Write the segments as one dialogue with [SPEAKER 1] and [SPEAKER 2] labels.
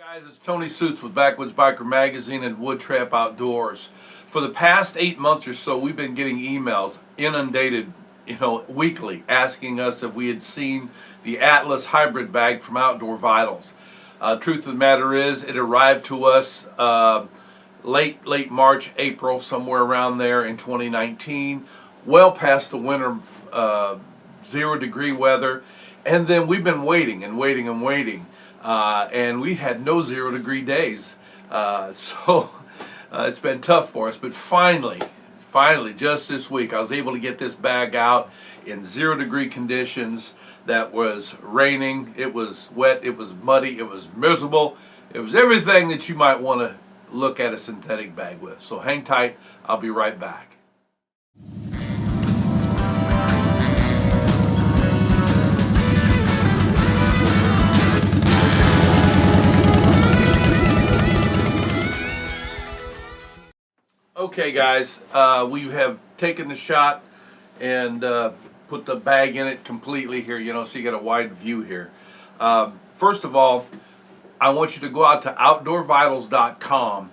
[SPEAKER 1] Guys, it's Tony Suits with Backwoods Biker Magazine and Wood Trap Outdoors. For the past 8 months or so, we've been getting emails, inundated, weekly, asking us if we had seen the Atlas hybrid bag from Outdoor Vitals. Truth of the matter is, it arrived to us late March, April, somewhere around there in 2019, well past the winter 0-degree weather, and then we've been waiting and waiting and waiting. And we had no 0-degree days, so it's been tough for us. But finally, just this week, I was able to get this bag out in 0-degree conditions. That was raining, it was wet, it was muddy, it was miserable. It was everything that you might want to look at a synthetic bag with. So hang tight, I'll be right back. Okay guys, we have taken the shot and put the bag in it completely here, so you got a wide view here. First of all, I want you to go out to outdoorvitals.com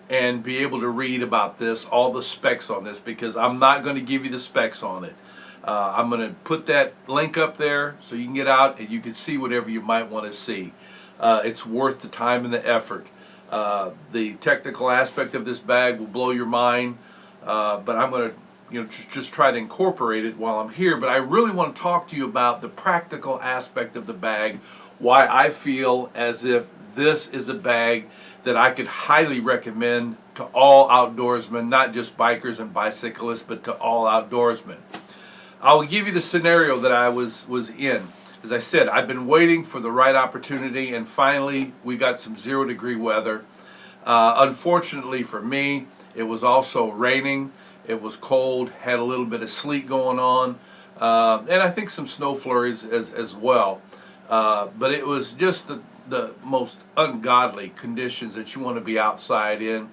[SPEAKER 1] and be able to read about this, all the specs on this, because I'm not going to give you the specs on it. I'm going to put that link up there so you can get out and you can see whatever you might want to see. It's worth the time and the effort. The technical aspect of this bag will blow your mind, but I'm going to just try to incorporate it while I'm here. But I really want to talk to you about the practical aspect of the bag, why I feel as if this is a bag that I could highly recommend to all outdoorsmen, not just bikers and bicyclists, but to all outdoorsmen. I'll give you the scenario that I was in. As I said, I've been waiting for the right opportunity, and finally we got some 0-degree weather. Unfortunately for me, it was also raining, it was cold, had a little bit of sleet going on, and I think some snow flurries as well. But it was just the most ungodly conditions that you want to be outside in.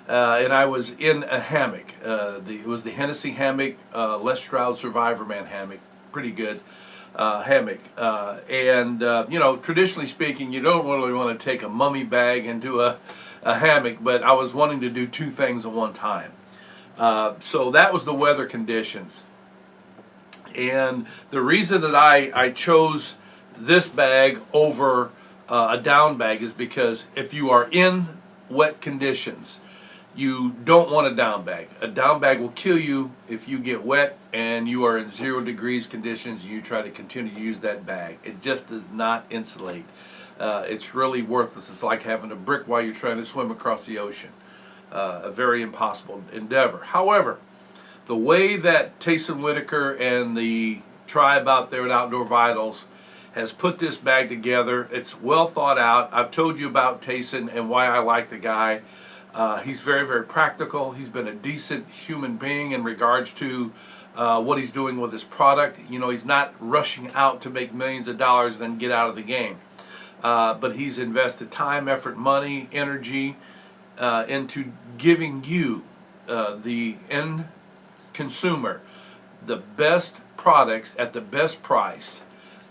[SPEAKER 1] And I was in a hammock. It was the Hennessy hammock, Les Stroud Survivor Man hammock, pretty good. Hammock, and traditionally speaking, you don't really want to take a mummy bag into a hammock, but I was wanting to do two things at one time. So that was the weather conditions, and the reason that I chose this bag over a down bag is because if you are in wet conditions, you don't want a down bag. A down bag will kill you if you get wet and you are in 0 degrees conditions and you try to continue to use that bag. It just does not insulate. It's really worthless. It's like having a brick while you're trying to swim across the ocean. A very impossible endeavor. However, the way that Tayson Whitaker and the tribe out there at Outdoor Vitals has put this bag together, it's well thought out. I've told you about Tayson and why I like the guy. He's very, very practical. He's been a decent human being in regards to what he's doing with his product. He's not rushing out to make millions of dollars and then get out of the game. But he's invested time, effort, money, energy into giving you, the end consumer, the best products at the best price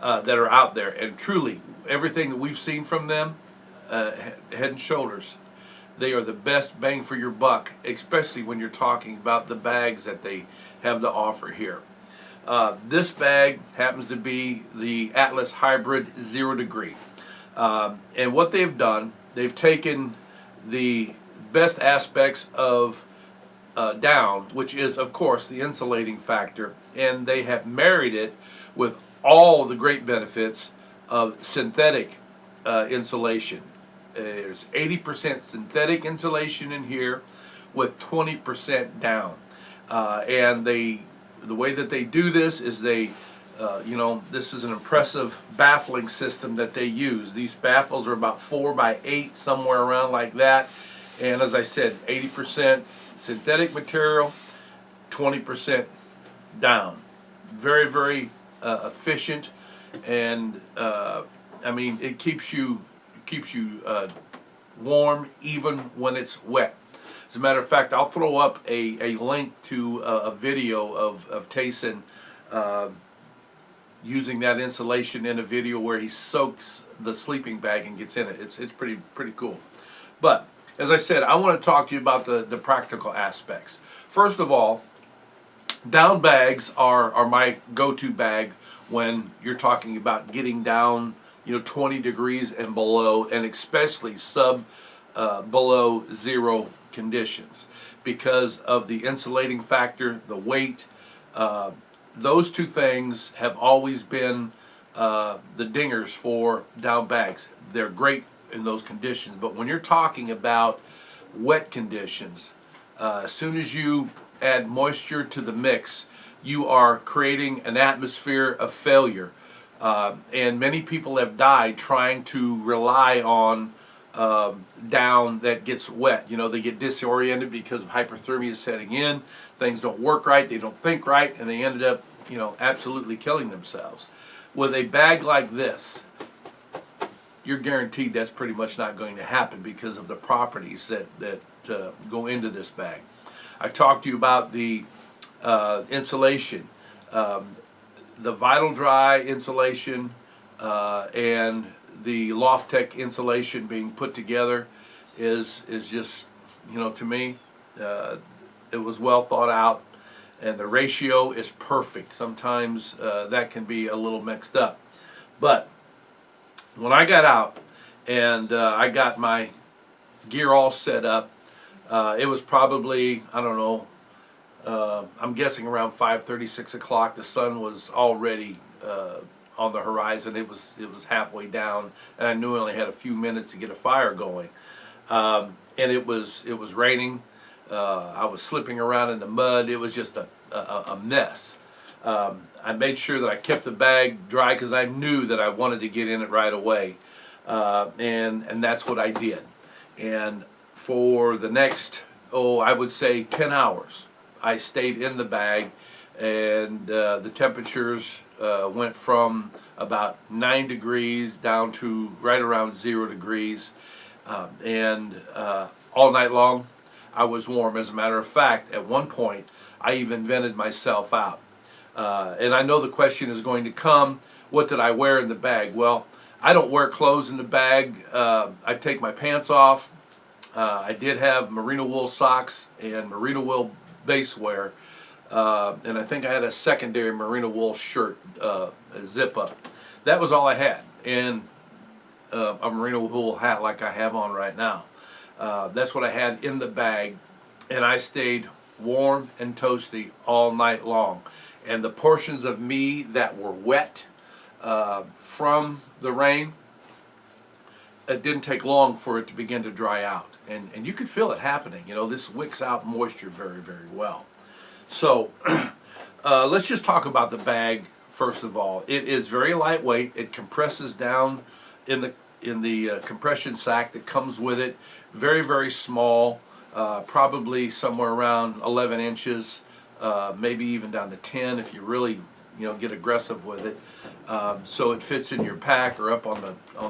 [SPEAKER 1] that are out there. And truly, everything that we've seen from them, head and shoulders. They are the best bang for your buck, especially when you're talking about the bags that they have to offer here. This bag happens to be the Atlas Hybrid 0-degree. And what they've done, they've taken the best aspects of down, which is, of course, the insulating factor, and they have married it with all the great benefits of synthetic insulation. There's 80% synthetic insulation in here with 20% down. And the way that they do this is this is an impressive baffling system that they use. These baffles are about 4 by 8, somewhere around like that. And as I said, 80% synthetic material, 20% down. Very, very efficient, and it keeps you warm even when it's wet. As a matter of fact, I'll throw up a link to a video of Tayson using that insulation in a video where he soaks the sleeping bag and gets in it. It's pretty cool. But as I said, I want to talk to you about the practical aspects. First of all, down bags are my go-to bag when you're talking about getting down, 20 degrees and below, and especially below zero conditions, because of the insulating factor, the weight. Those two things have always been the dingers for down bags. They're great in those conditions, but when you're talking about wet conditions, as soon as you add moisture to the mix, you are creating an atmosphere of failure. And many people have died trying to rely on down that gets wet. They get disoriented because of hyperthermia setting in. Things don't work right, they don't think right, and they ended up, absolutely killing themselves. With a bag like this, you're guaranteed that's pretty much not going to happen because of the properties that go into this bag. I talked to you about the insulation, the Vital Dry insulation, and the Loft-Tech insulation being put together is just, to me, it was well thought out, and the ratio is perfect. Sometimes that can be a little mixed up, but when I got out and I got my gear all set up, it was probably, I don't know, I'm guessing around 5:30, 6 o'clock. The sun was already on the horizon. It was halfway down, and I knew I only had a few minutes to get a fire going. And it was raining. I was slipping around in the mud. It was just a mess. I made sure that I kept the bag dry because I knew that I wanted to get in it right away, and that's what I did. And for the next, I would say 10 hours, I stayed in the bag, and the temperatures went from about 9 degrees down to right around 0 degrees, and all night long I was warm. As a matter of fact, at one point I even vented myself out. And I know the question is going to come, what did I wear in the bag? Well, I don't wear clothes in the bag. I take my pants off. I did have merino wool socks and merino wool base wear. And I think I had a secondary merino wool shirt, a zip up. That was all I had. And a merino wool hat like I have on right now. That's what I had in the bag. And I stayed warm and toasty all night long. And the portions of me that were wet from the rain, it didn't take long for it to begin to dry out. And you could feel it happening. This wicks out moisture very, very well. So let's just talk about the bag first of all. It is very lightweight. It compresses down in the compression sack that comes with it. Very, very small, probably somewhere around 11 inches. Maybe even down to 10 if you really get aggressive with it. So it fits in your pack or up on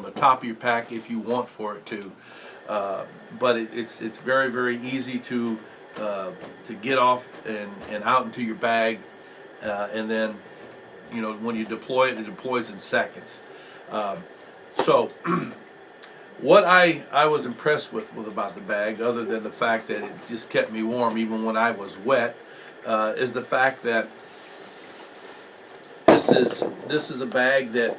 [SPEAKER 1] the top of your pack if you want for it to. But it's very, very easy to get off and out into your bag, and then when you deploy it, it deploys in seconds. So what I was impressed with about the bag, other than the fact that it just kept me warm even when I was wet, is the fact that this is a bag that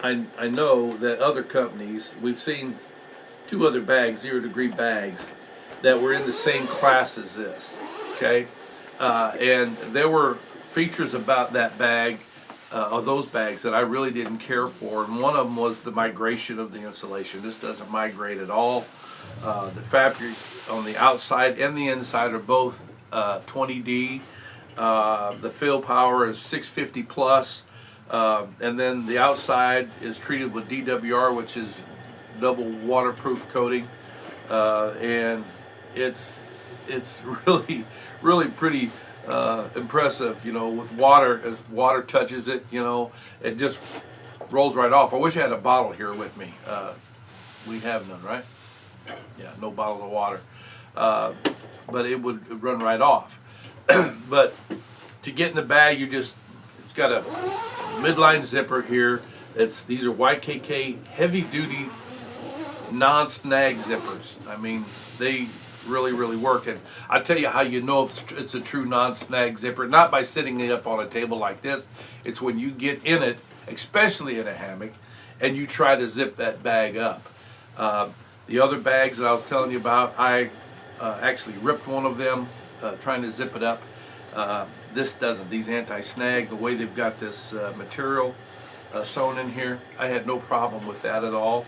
[SPEAKER 1] I know that other companies, we've seen 2 other bags, 0 degree bags, that were in the same class as this, okay? And there were features about that bag, or those bags, that I really didn't care for, and one of them was the migration of the insulation. This doesn't migrate at all. The fabric on the outside and the inside are both 20D. The fill power is 650 plus, and then the outside is treated with DWR, which is double waterproof coating, and it's really pretty impressive. With water, as water touches it, it just rolls right off. I wish I had a bottle here with me. We have none, right? Yeah, no bottles of water, but it would run right off. But to get in the bag, it's got a midline zipper here. These are YKK heavy duty non-snag zippers. I mean, they really work. And I tell you how you know if it's a true non-snag zipper, not by sitting it up on a table like this. It's when you get in it, especially in a hammock, and you try to zip that bag up. The other bags that I was telling you about, I actually ripped one of them trying to zip it up. This doesn't. These anti-snag, the way they've got this material sewn in here, I had no problem with that at all.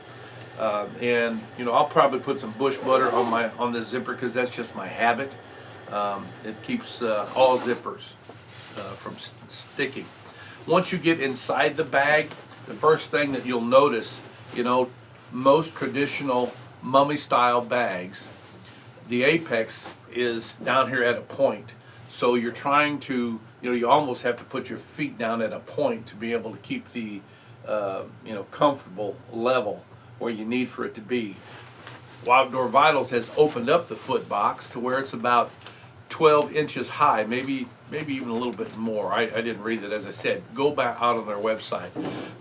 [SPEAKER 1] And you know, I'll probably put some bush butter on this zipper because that's just my habit. It keeps all zippers from sticking. Once you get inside the bag, the first thing that you'll notice, you know, most traditional mummy style bags, the apex is down here at a point. So you're trying to, you know, you almost have to put your feet down at a point to be able to keep the, you know, comfortable level where you need for it to be. Outdoor Vitals has opened up the foot box to where it's about 12 inches high, maybe even a little bit more. I didn't read it, as I said. Go back out on their website.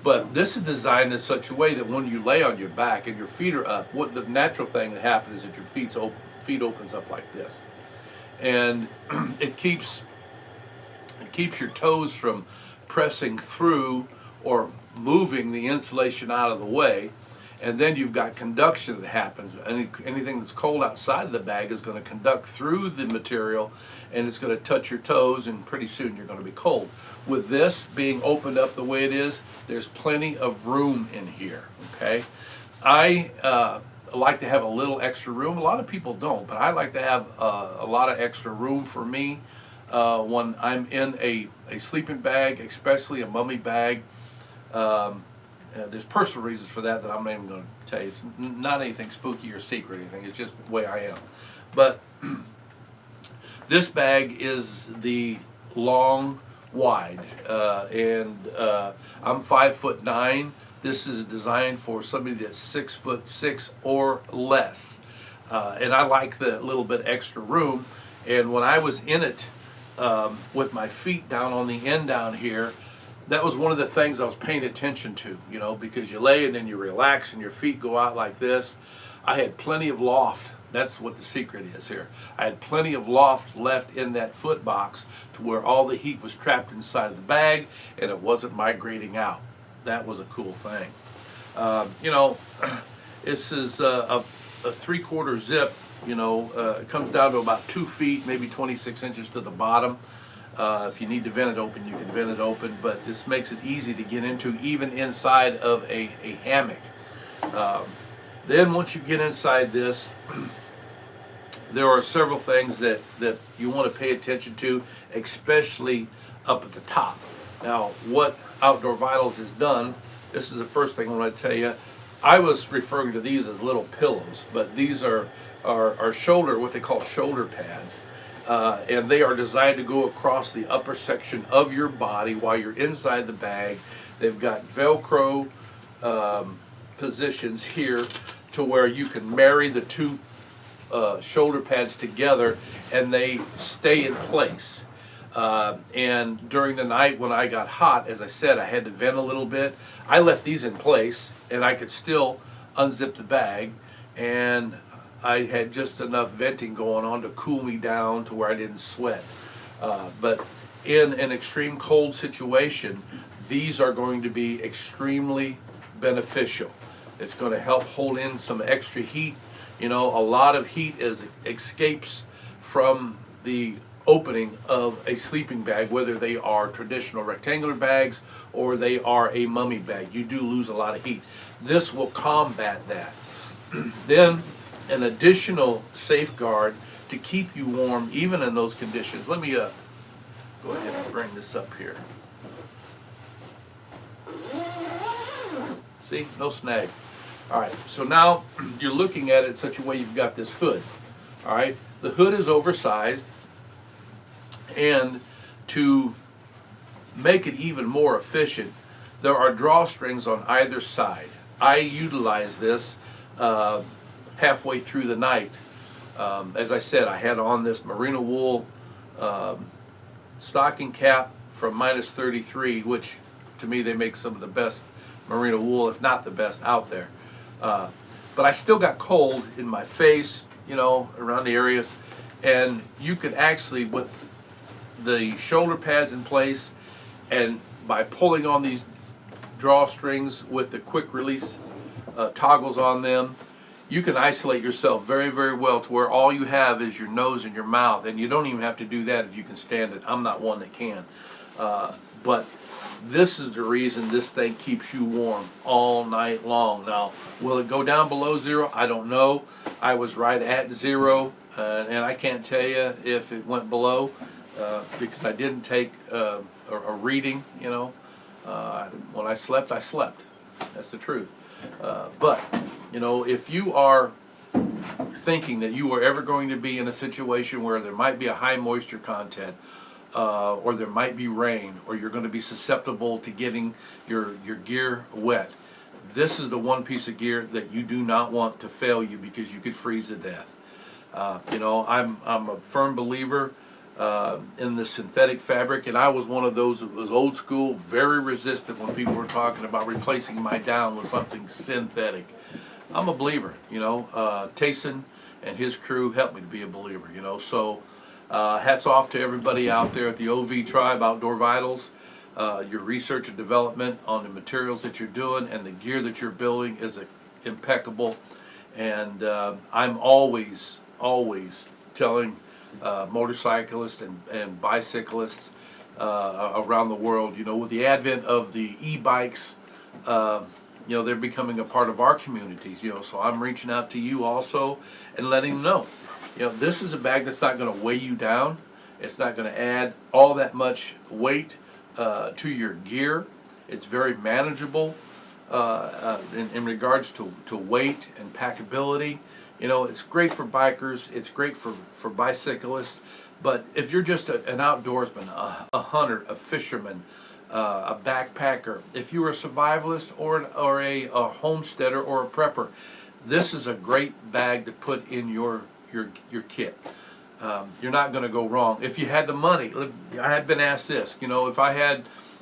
[SPEAKER 1] But this is designed in such a way that when you lay on your back and your feet are up, what the natural thing that happens is that your feet opens up like this. And it keeps your toes from pressing through or moving the insulation out of the way. And then you've got conduction that happens. Anything that's cold outside of the bag is going to conduct through the material, and it's going to touch your toes, and pretty soon you're going to be cold. With this being opened up the way it is, there's plenty of room in here, okay? I like to have a little extra room. A lot of people don't, but I like to have a lot of extra room for me when I'm in a sleeping bag, especially a mummy bag. There's personal reasons for that I'm not even going to tell you. It's not anything spooky or secret or anything. It's just the way I am. But this bag is the long wide, and I'm 5'9". This is designed for somebody that's 6'6" or less, and I like the little bit extra room. And when I was in it with my feet down on the end down here, that was one of the things I was paying attention to, you know, because you lay and then you relax and your feet go out like this. I had plenty of loft. That's what the secret is here. I had plenty of loft left in that foot box to where all the heat was trapped inside of the bag and it wasn't migrating out. That was a cool thing. You know, this is a 3/4 zip, you know, it comes down to about 2 feet, maybe 26 inches to the bottom. If you need to vent it open, you can vent it open, but this makes it easy to get into even inside of a hammock. Then once you get inside this, there are several things that you want to pay attention to, especially up at the top. Now, what Outdoor Vitals has done, this is the first thing I want to tell you. I was referring to these as little pillows, but these are shoulder, what they call shoulder pads. And they are designed to go across the upper section of your body while you're inside the bag. They've got Velcro positions here to where you can marry the two shoulder pads together and they stay in place. And during the night when I got hot, as I said, I had to vent a little bit. I left these in place and I could still unzip the bag, and I had just enough venting going on to cool me down to where I didn't sweat. But in an extreme cold situation, these are going to be extremely beneficial. It's going to help hold in some extra heat. You know, a lot of heat escapes from the opening of a sleeping bag, whether they are traditional rectangular bags or they are a mummy bag. You do lose a lot of heat. This will combat that. Then an additional safeguard to keep you warm even in those conditions. Let me go ahead and bring this up here. See, no snag. All right, so now you're looking at it such a way you've got this hood. All right, the hood is oversized, and to make it even more efficient, there are drawstrings on either side. I utilize this halfway through the night. As I said, I had on this merino wool stocking cap from -33, which to me, they make some of the best merino wool, if not the best out there. But I still got cold in my face, you know, around the areas, and you could actually, with the shoulder pads in place, and by pulling on these drawstrings with the quick release toggles on them, you can isolate yourself very, very well to where all you have is your nose and your mouth, and you don't even have to do that if you can stand it. I'm not one that can. But this is the reason this thing keeps you warm all night long. Now, will it go down below zero? I don't know. I was right at zero, and I can't tell you if it went below because I didn't take a reading, you know. When I slept, I slept. That's the truth. But, you know, if you are thinking that you are ever going to be in a situation where there might be a high moisture content, or there might be rain, or you're going to be susceptible to getting your gear wet, this is the one piece of gear that you do not want to fail you, because you could freeze to death. You know, I'm a firm believer in the synthetic fabric, and I was one of those that was old school, very resistant when people were talking about replacing my down with something synthetic. I'm a believer, you know. Tayson and his crew helped me to be a believer, you know. So hats off to everybody out there at the OV Tribe Outdoor Vitals. Your research and development on the materials that you're doing and the gear that you're building is impeccable. And I'm always telling motorcyclists and bicyclists around the world, you know, with the advent of the e-bikes, you know, they're becoming a part of our communities, you know, so I'm reaching out to you also and letting them know, you know, this is a bag that's not going to weigh you down. It's not going to add all that much weight to your gear. It's very manageable in regards to weight and packability. You know, it's great for bikers, it's great for bicyclists, but if you're just an outdoorsman, a hunter, a fisherman, a backpacker, if you're a survivalist or a homesteader or a prepper, this is a great bag to put in your kit. You're not going to go wrong. If you had the money, I had been asked this, you know, if I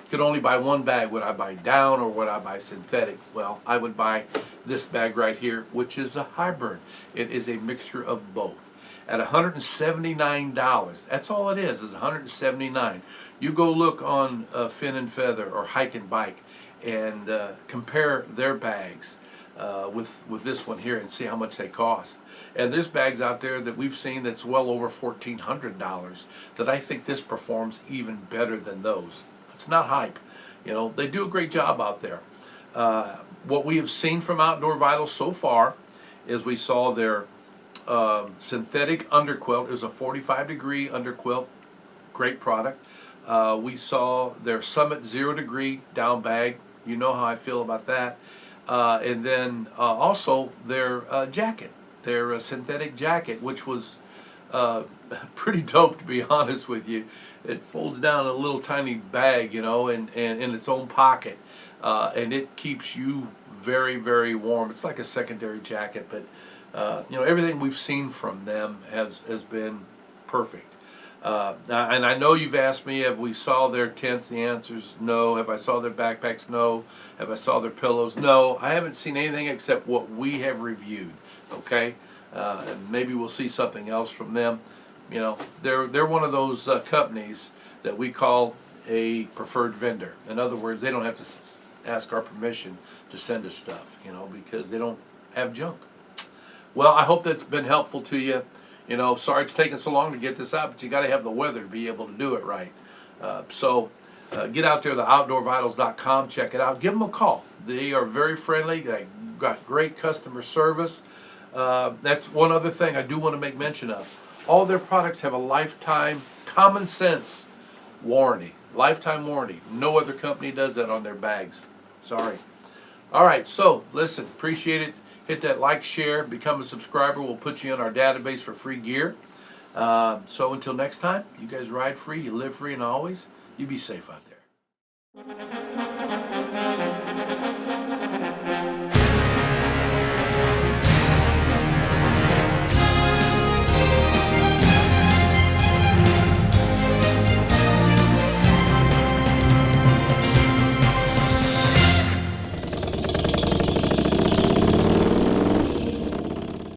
[SPEAKER 1] could only buy one bag, would I buy down or would I buy synthetic? Well, I would buy this bag right here, which is a hybrid. It is a mixture of both. At $179, that's all it is $179. You go look on Fin and Feather or Hike and Bike and compare their bags with this one here and see how much they cost. And there's bags out there that we've seen that's well over $1,400 that I think this performs even better than those. It's not hype. You know, they do a great job out there. What we have seen from Outdoor Vitals so far is we saw their synthetic underquilt. It was a 45-degree underquilt, great product. We saw their Summit 0-degree down bag. You know how I feel about that. And then also their jacket, their synthetic jacket, which was pretty dope, to be honest with you. It folds down a little tiny bag, you know, and in its own pocket, and it keeps you very, very warm. It's like a secondary jacket, but you know, everything we've seen from them has been perfect. And I know you've asked me, have we saw their tents? The answer is no. Have I saw their backpacks? No. Have I saw their pillows? No. I haven't seen anything except what we have reviewed. Okay, and maybe we'll see something else from them. You know, they're one of those companies that we call a preferred vendor. In other words, they don't have to ask our permission to send us stuff, you know, because they don't have junk. Well, I hope that's been helpful to you. You know, sorry it's taken so long to get this out, but you got to have the weather to be able to do it right. So get out there to outdoorvitals.com, check it out. Give them a call. They are very friendly. They got great customer service. That's one other thing I do want to make mention of. All their products have a lifetime common sense warranty. Lifetime warranty. No other company does that on their bags. Sorry. All right, so listen, appreciate it. Hit that like, share, become a subscriber. We'll put you in our database for free gear. So until next time, you guys ride free, you live free, and always, you be safe out there.